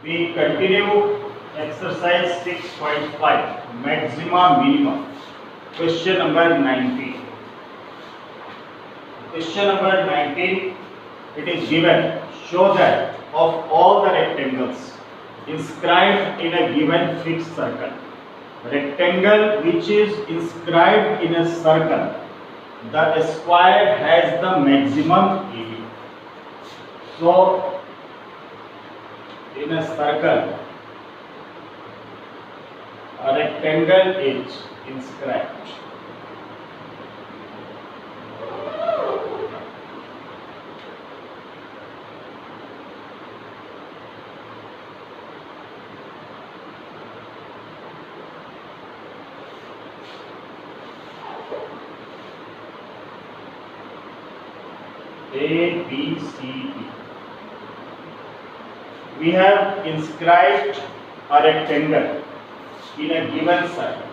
We continue exercise 6.5 maxima minima. Question number 19. Question number 19. It is given. Show that of all the rectangles inscribed in a given fixed circle, rectangle which is inscribed in a circle, the square has the maximum area. So, in a circle, a rectangle is inscribed. A, B, C, D. We have inscribed a rectangle in a given circle.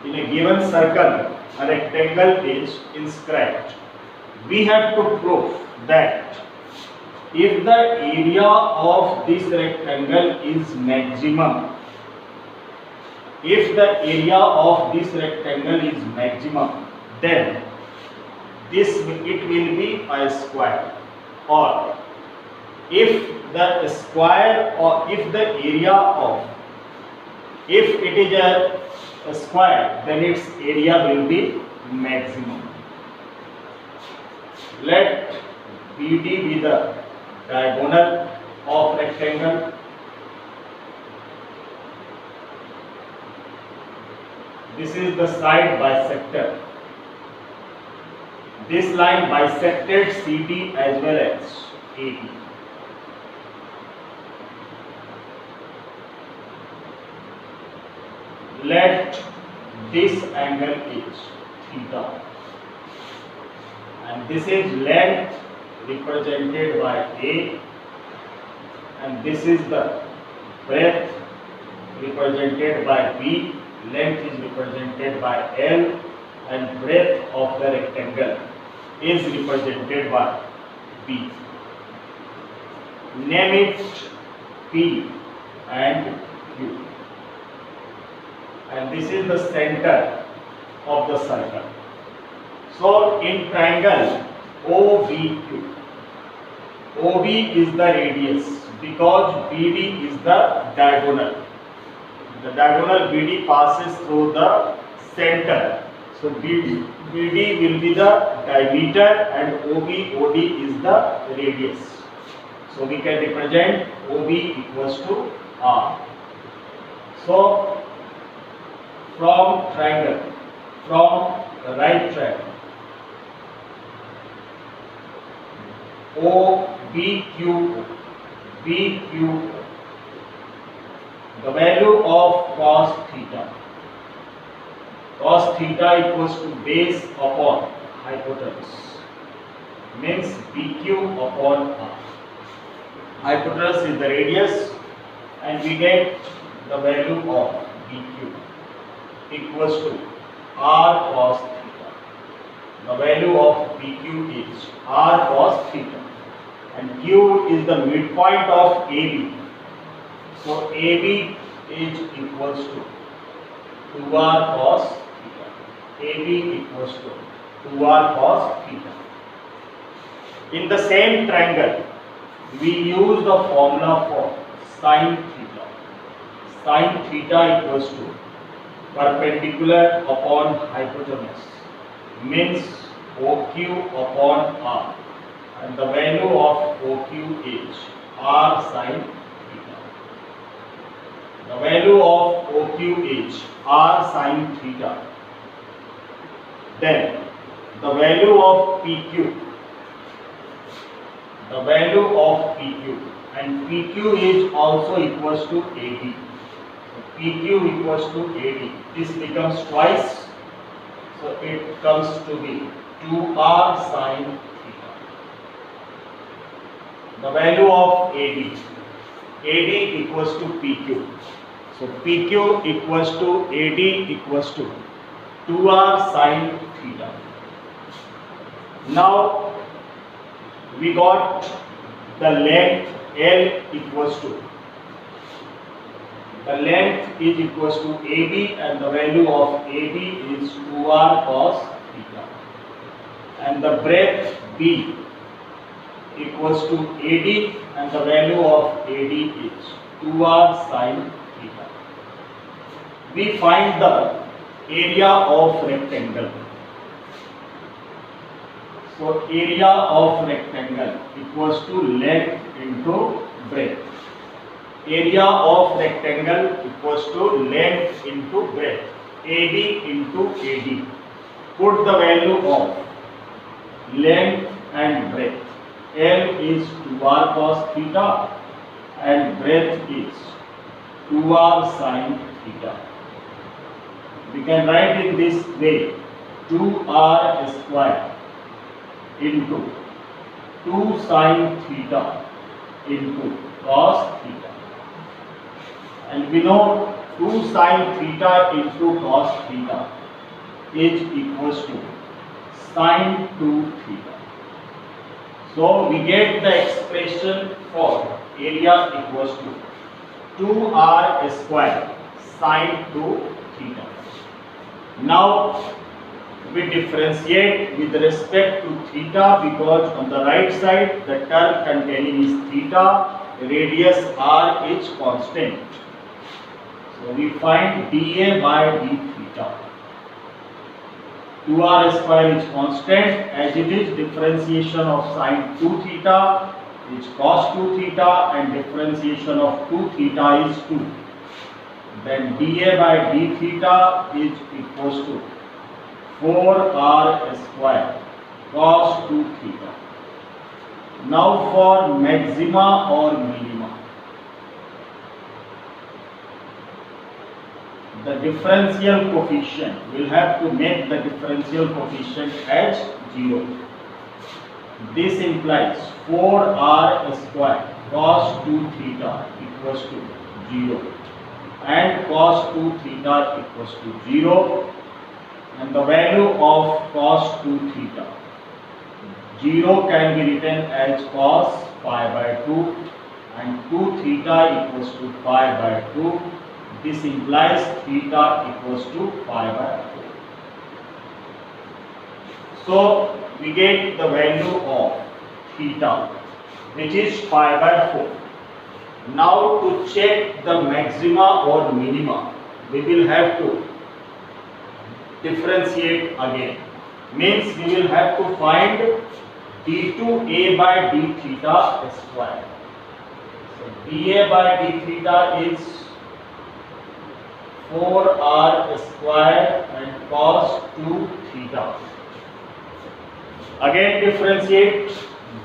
In a given circle, a rectangle is inscribed. We have to prove that if the area of this rectangle is maximum, then it will be a square, or if the square or if the area of if it is a square, then its area will be maximum. Let BD be the diagonal of rectangle. This is the side bisector. This line bisected CD as well as AD. Let this angle is theta, and this is length represented by A, and this is the breadth represented by B. Length is represented by L, and breadth of the rectangle is represented by B. Name it P and Q. And this is the center of the circle. So in triangle OBQ, OB is the radius because BD is the diagonal. The diagonal BD passes through the center. So BD will be the diameter and OD is the radius. So we can represent OB equals to R. So from the right triangle, BQ, the value of cos theta equals to base upon hypotenuse, means BQ upon R. Hypotenuse is the radius, and we get the value of BQ equals to R cos theta. The value of BQ is R cos theta, and Q is the midpoint of AB. So AB is equals to 2R cos theta. AB equals to 2R cos theta. In the same triangle, we use the formula for sin theta. Sin theta equals to perpendicular upon hypotenuse, means OQ upon R, and the value of OQ is R sin theta. The value of OQ is R sin theta. Then the value of PQ, and PQ is also equals to AD. PQ equals to AD. This becomes twice, so it comes to be 2R sin theta. The value of AD equals to PQ. So PQ equals to AD equals to 2R sin theta. Now we got the length L equals to The length is equals to AB and the value of AB is 2r cos theta. And the breadth B equals to AD and the value of AD is 2r sin theta. We find the area of rectangle. So area of rectangle equals to length into breadth. Area of rectangle equals to length into breadth. AB into AD. Put the value of length and breadth. L is 2r cos theta and breadth is 2r sin theta. We can write in this way 2r square into 2 sin theta into cos theta. And we know 2 sin theta into cos theta is equals to sin 2 theta. So we get the expression for area equals to 2r square sin 2 theta. Now we differentiate with respect to theta because on the right side the term containing is theta, radius r is constant. So we find dA by d theta. 2r square is constant as it is differentiation of sin 2 theta is cos 2 theta and differentiation of 2 theta is 2. Then dA by d theta is equals to 4r square cos 2 theta. Now for maxima or minima. The differential coefficient, we'll have to make the differential coefficient as 0. This implies 4r square cos 2 theta equals to 0 and cos 2 theta equals to 0 and the value of cos 2 theta 0 can be written as cos pi by 2 and 2 theta equals to pi by 2. This implies theta equals to pi by 4. So we get the value of theta which is pi by 4. Now to check the maxima or minima we will have to differentiate again. Means we will have to find d2a by d theta square. So dA by d theta is 4r square and cos 2 theta. Again differentiate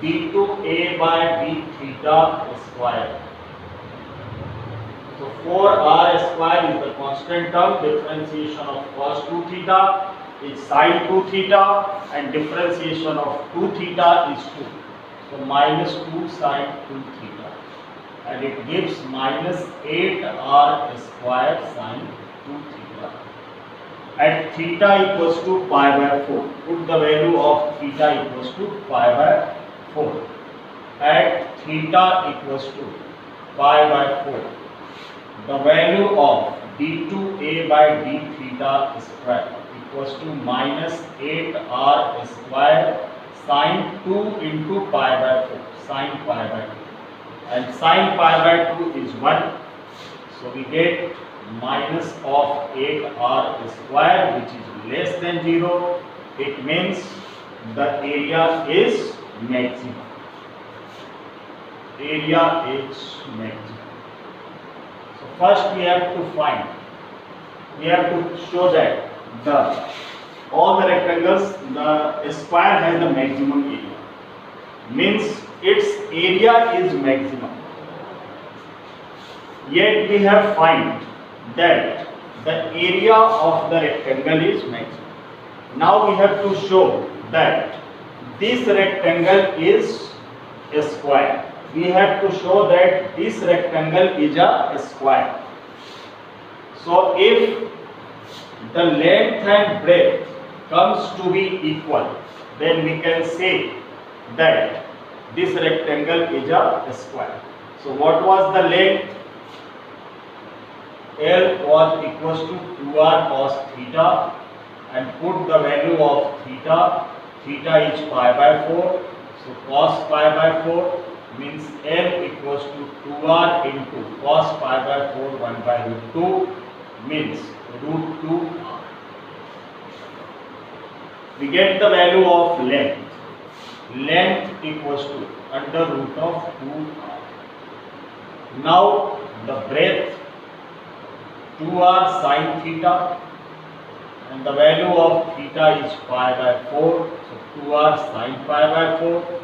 d2a by d theta square. So 4r square is the constant term, differentiation of cos 2 theta is sin 2 theta and differentiation of 2 theta is 2. So minus 2 sin 2 theta and it gives minus 8r square sin 2 theta. At theta equals to pi by 4, put the value of theta equals to pi by 4. At theta equals to pi by 4, the value of d2a by d theta square equals to minus 8r square sin 2 into pi by 4, sin pi by 2. And sin pi by 2 is 1. So we get minus of 8r square which is less than 0. It means the area is maximum. Area is maximum. So first we have to show that all the rectangles, the square has the maximum area. Means its area is maximum. Yet we have find that the area of the rectangle is maximum. Now we have to show that this rectangle is a square. We have to show that this rectangle is a square. So if the length and breadth comes to be equal, then we can say that this rectangle is a square. So what was the length? L was equals to 2r cos theta, and put the value of theta. Theta is pi by 4, so cos pi by 4 means L equals to 2r into cos pi by 4 1 by root 2 means root 2r. We get the value of length. Length equals to under root of 2r. Now the breadth 2r sin theta, and the value of theta is pi by 4, so 2r sin pi by 4.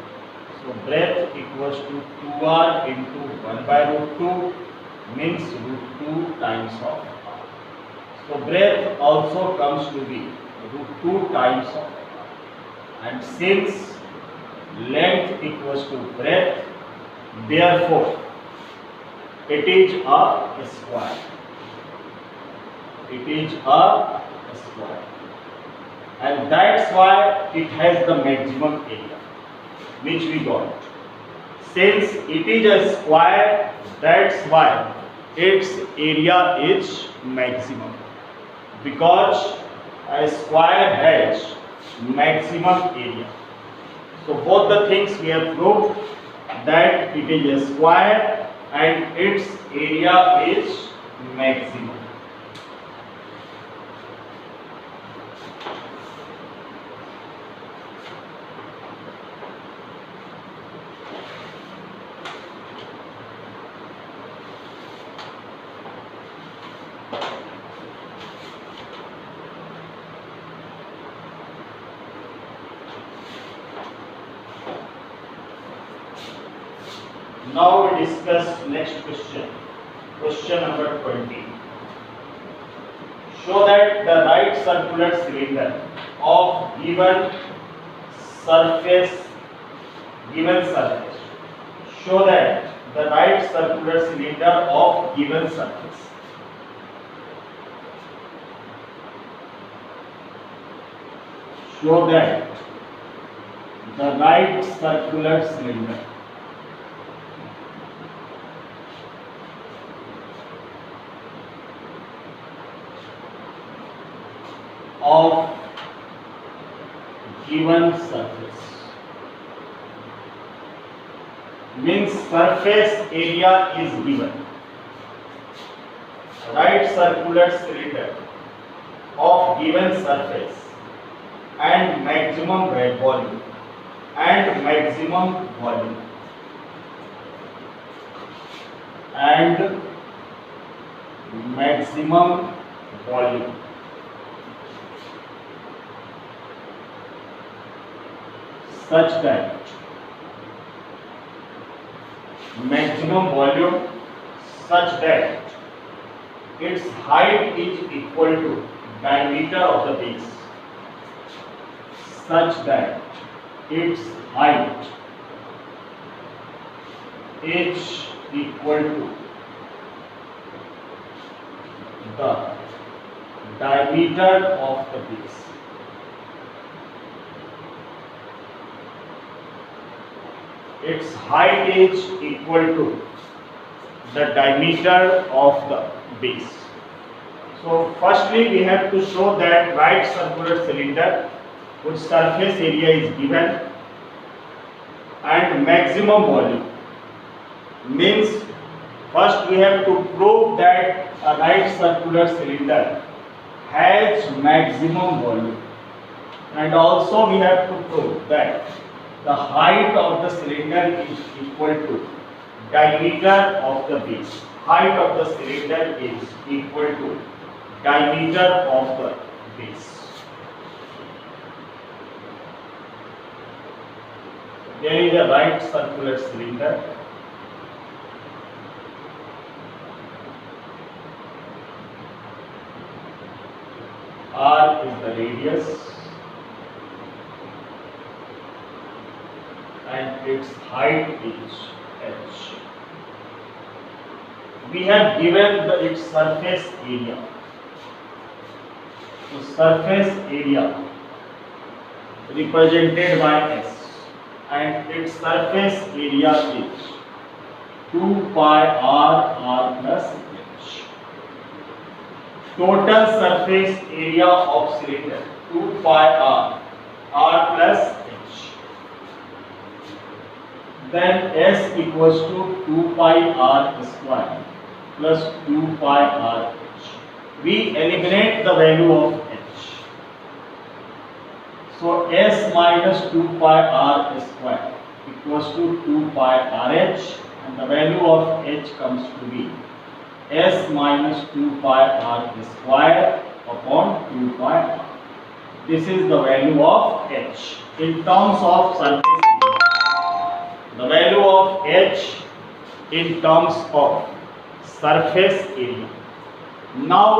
So breadth equals to 2r into 1 by root 2 means root 2 times of r. So breadth also comes to be root 2 times of r. And since length equals to breadth, therefore it is a square. It is a square. And that's why it has the maximum area, which we got. Since it is a square, that's why its area is maximum. Because a square has maximum area. So both the things we have proved, that it is a square and its area is maximum. Now we discuss next question. Question number 20. Show that the right circular cylinder of given surface. Show that the right circular cylinder of given surface. Show that the right circular cylinder of given surface means surface area is given. Right circular cylinder of given surface and maximum volume and maximum volume and maximum volume such that maximum volume such that its height is equal to diameter of the base, such that its height is equal to the diameter of the base. Its height is equal to the diameter of the base. So firstly we have to show that right circular cylinder whose surface area is given and maximum volume means first we have to prove that a right circular cylinder has maximum volume, and also we have to prove that the height of the cylinder is equal to diameter of the base. Height of the cylinder is equal to diameter of the base. There is a right circular cylinder. R is the radius and its height is h. We have given its surface area. So surface area represented by S, and its surface area is 2 pi r plus h. total surface area of cylinder 2 pi r plus h. Then S equals to 2 pi r square plus 2 pi r h. We eliminate the value of h. So S minus 2 pi r square equals to 2 pi r h, and the value of h comes to be S minus 2 pi r square upon 2 pi r. This is the value of h in terms of surface area. The value of h in terms of surface area. Now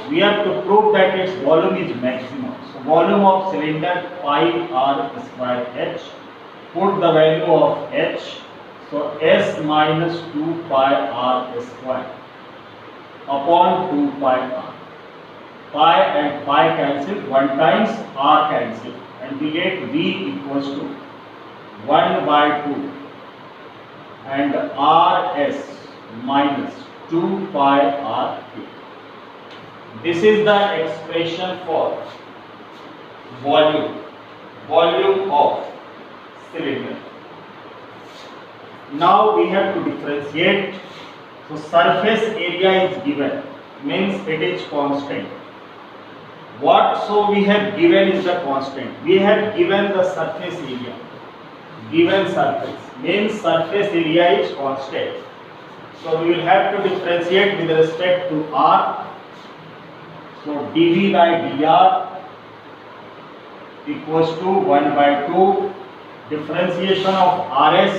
we have to prove that its volume is maximum. So volume of cylinder pi r square h. Put the value of h. So S minus 2 pi r square upon 2 pi r. Pi and pi cancel, 1 times r cancel, and we get V equals to 1 by 2 and Rs minus 2 pi r cube. This is the expression for volume of cylinder. Now we have to differentiate. So surface area is given, means it is constant. What so we have given is the constant. We have given the surface area. Given surface means surface area is constant. So we will have to differentiate with respect to r. So dV by dr equals to 1 by 2. Differentiation of Rs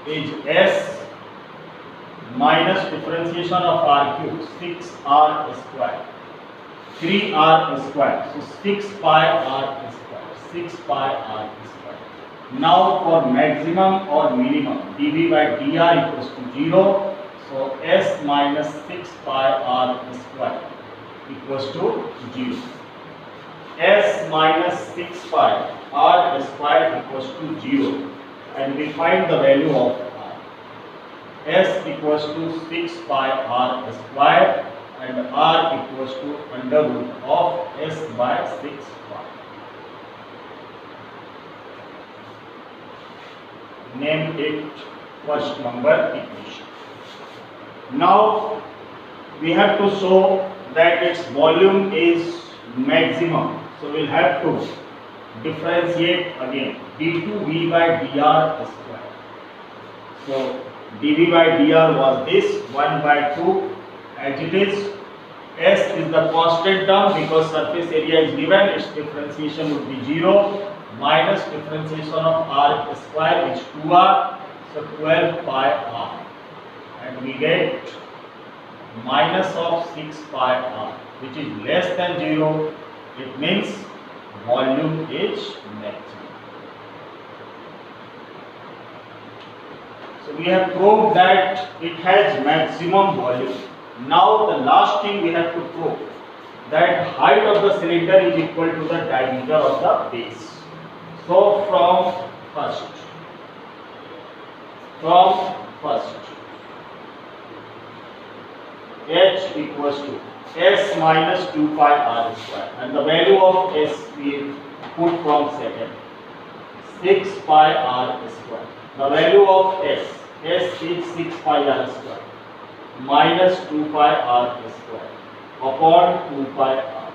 is S minus differentiation of r cube, 6r square, 3r square. So 6 pi r square, 6 pi r square. Now for maximum or minimum, dV by dr equals to 0. So S minus 6 pi r square equals to 0. S minus 6 pi r square equals to 0, and we find the value of r. S equals to 6 pi r square and r equals to under root of S by 6 pi. Name it first number equation. Now we have to show that its volume is maximum. So we will have to differentiate again d2v by dr square. So dV by dr was this 1 by 2 as it is. S is the constant term because surface area is given, its differentiation would be 0, minus differentiation of r square is 2r, so 12 pi r, and we get minus of 6 pi r, which is less than 0. It means volume is maximum. So we have proved that it has maximum volume. Now the last thing we have to prove that height of the cylinder is equal to the diameter of the base. So from first h equals to S minus 2 pi r square, and the value of S we put from second, 6 pi r square. The value of S is 6 pi r square minus 2 pi r square upon 2 pi r.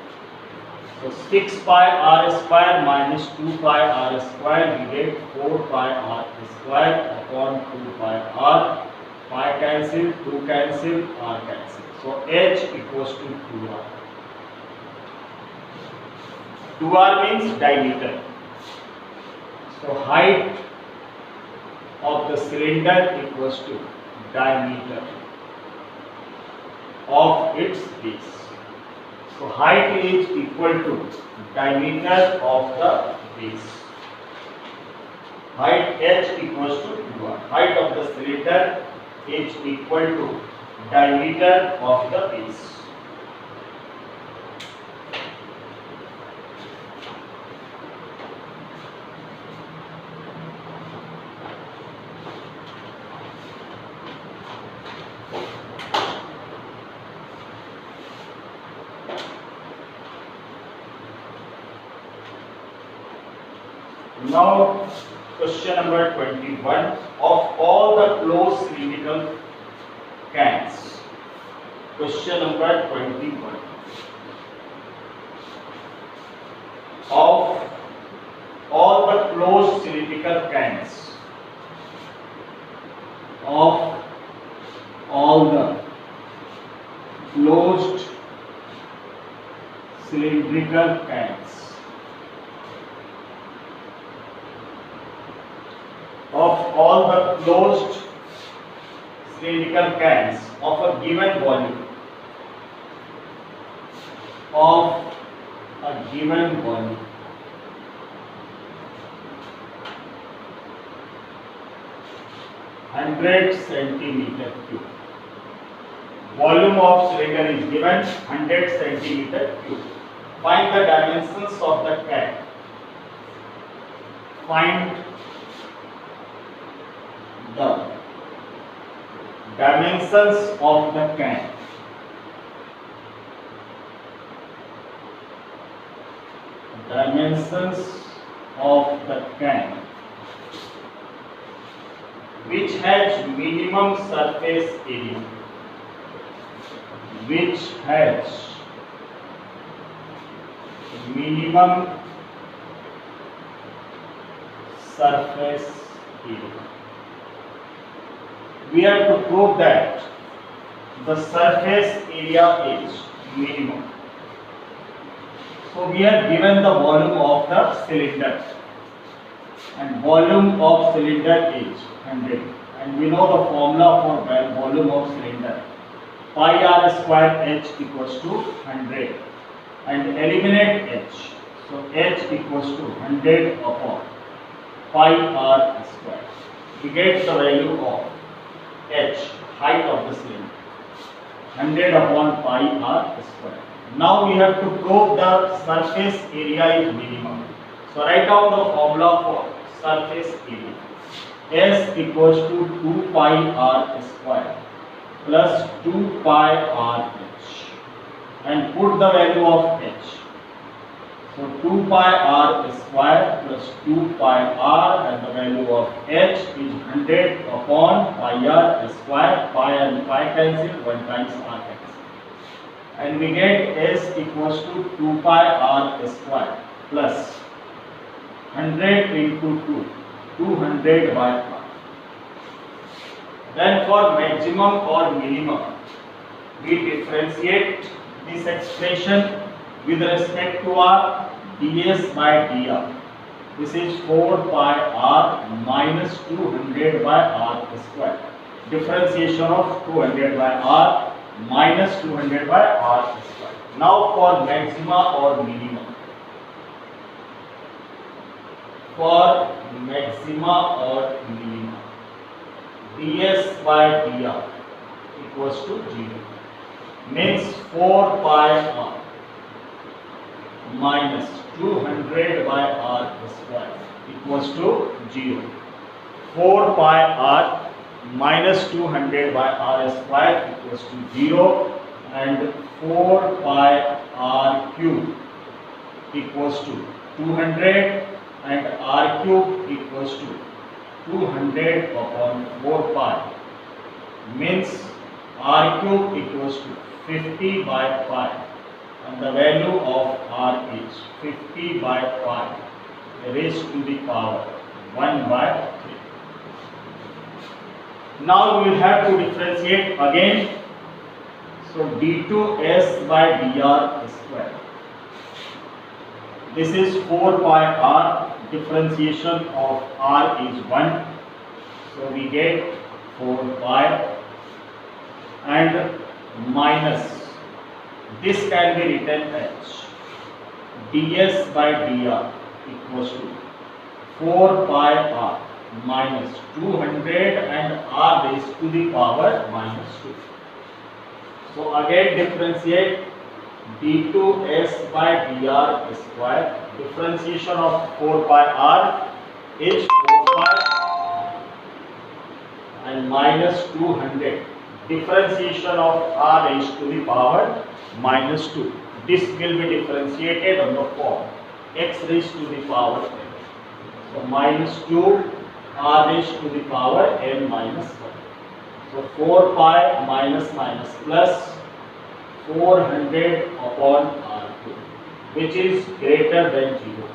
So 6 pi r square minus 2 pi r square, we get 4 pi r square upon 2 pi r. Pi cancel, 2 cancel, r cancel. So h equals to 2r. 2r means diameter. So height of the cylinder equals to diameter of its base. So height is equal to diameter of the base. Height h equals to 2r. Height of the cylinder is equal to diameter of the base. Now question number 21. Of all the closed cylindrical cans. Question number 21. Of all the closed cylindrical cans. Of all the closed cylindrical cans. Of all the closed cylindrical cans of a given volume. Of a given volume. Hundred centimeter cube. Volume of cylinder is given 100 centimeter cube. Find the dimensions of the can. Find the dimensions of the can. Dimensions of the can which has minimum surface area. Which has minimum surface area. We have to prove that the surface area is minimum. So we are given the volume of the cylinder, and volume of cylinder is 100, and we know the formula for volume of cylinder. Pi r square h equals to 100, and eliminate h. So h equals to 100 upon pi r square. We get the value of h, height of the cylinder, 100 upon pi r square. Now we have to prove the surface area is minimum. So write down the formula for surface area. S equals to 2 pi r square plus 2 pi r h, and put the value of h. So 2 pi r square plus 2 pi r, and the value of h is 100 upon pi r square. Pi and pi cancel, 1 times r cancel, and we get s equals to 2 pi r square plus 100 into 2, 200 by r. Then for maximum or minimum, we differentiate this expression with respect to r, ds by dr. This is 4 pi r minus 200 by r square. Differentiation of 200 by r minus 200 by r square. Now for maxima or minimum. For maxima or minimum, ds by dr equals to 0, means 4 pi r minus 200 by r square equals to 0. 4 pi r minus 200 by r square equals to 0, and 4 pi r cube equals to 200, and r cube equals to 200 upon 4 pi, means r cube equals to 50 by pi, and the value of r is 50 by pi raised to the power 1 by 3. Now we will have to differentiate again. So d2s by dr square. This is 4 pi r. Differentiation of r is 1. So we get 4 pi, and minus, this can be written as ds by dr equals to 4 pi r minus 200 and r raised to the power minus 2. So again differentiate d2s by dr square. Differentiation of 4 pi r is 4 pi and minus 200. Differentiation of r raised to the power minus 2. This will be differentiated on the form x raised to the power 10. So minus 2 r raised to the power n minus 1. So 4 pi minus minus plus 400 upon r2, which is greater than 0.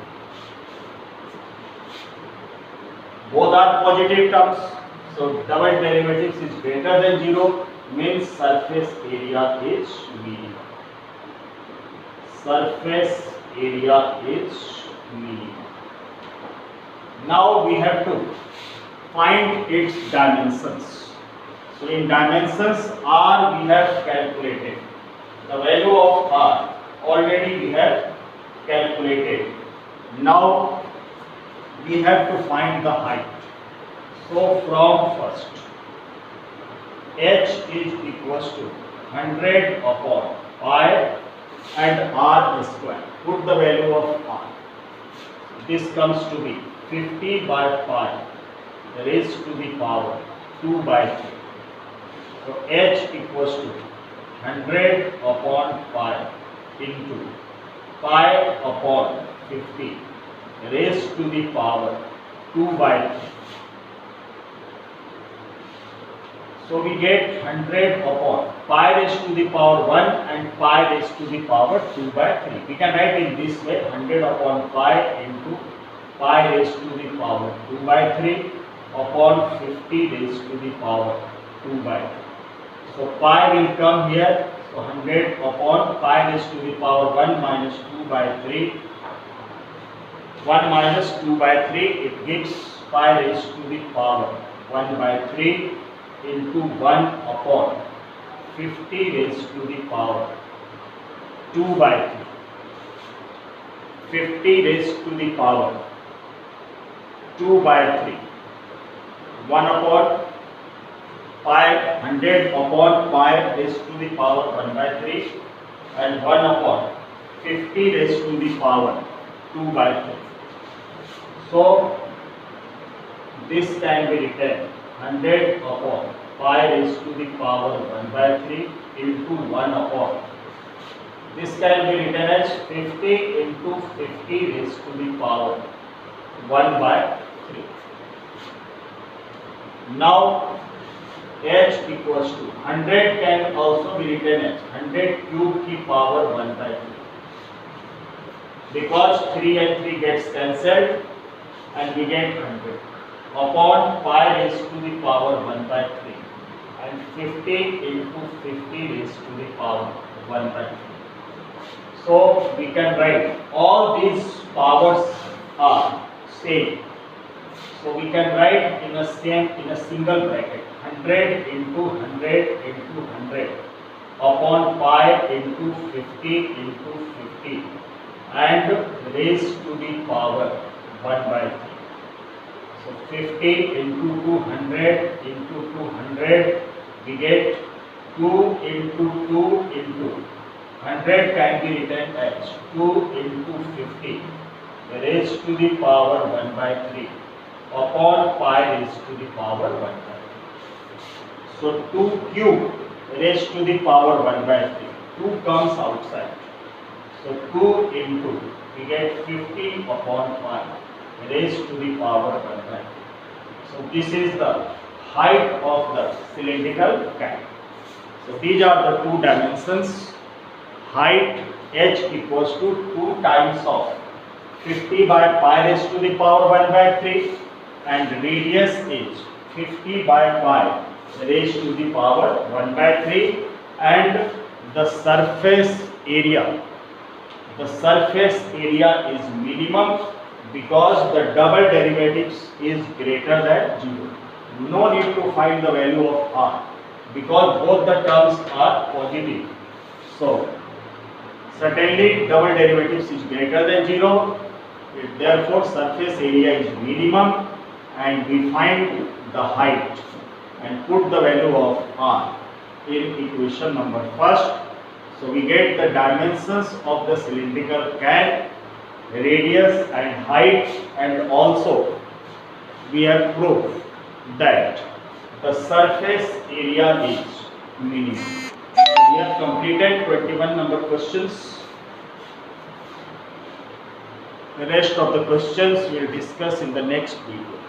Both are positive terms. So double derivatives is greater than 0 means surface area is minimum. Surface area is minimum. Now we have to find its dimensions. So in dimensions r we have calculated. The value of r already we have calculated. Now we have to find the height. So from first, h is equals to 100 upon pi and r square. Put the value of r. This comes to be 50 by pi raised to the power 2 by 3. So h equals to 100 upon pi into pi upon 50 raised to the power 2 by 3. So we get 100 upon pi raised to the power 1 and pi raised to the power 2 by 3. We can write in this way: 100 upon pi into pi raised to the power 2 by 3 upon 50 raised to the power 2 by 3. So pi will come here. So 100 upon pi raised to the power 1 minus 2 by 3. 1 minus 2 by 3, it gives pi raised to the power 1 by 3 into 1 upon 50 raised to the power 2 by 3. 50 raised to the power 2 by 3. 1 upon pi, 100 upon pi raised to the power 1 by 3 and 1 upon 50 raised to the power 2 by 3. So this can be written 100 upon pi raised to the power 1 by 3 into 1 upon. This can be written as 50 into 50 raised to the power 1 by 3. Now h equals to 100 can also be written as 100 cube ki power 1 by 3. Because 3 and 3 gets cancelled and we get 100 upon pi raised to the power 1 by 3 and 50 into 50 raised to the power 1 by 3. So we can write all these powers are same. So we can write in a single bracket 100 into 100 into 100 upon pi into 50 into 50 and raised to the power 1 by 3. So 50 into 200 into 200, we get 2 into 2 into 100 can be written as 2 into 50 raised to the power 1 by 3 upon pi raised to the power 1 by 3. So 2 cube raised to the power 1 by 3. 2 comes outside. So 2 into, we get 50 upon pi raised to the power 1 by 3. So this is the height of the cylindrical can. So these are the two dimensions. Height h equals to 2 times of 50 by pi raised to the power 1 by 3 and radius is 50 by pi raised to the power 1 by 3 and the surface area. The surface area is minimum because the double derivatives is greater than 0. No need to find the value of r because both the terms are positive. So certainly double derivatives is greater than 0. Therefore surface area is minimum and we find the height and put the value of r in equation number first. So we get the dimensions of the cylindrical can, radius and height, and also we have proved that the surface area is minimum. We have completed 21 number questions. The rest of the questions we'll discuss in the next video.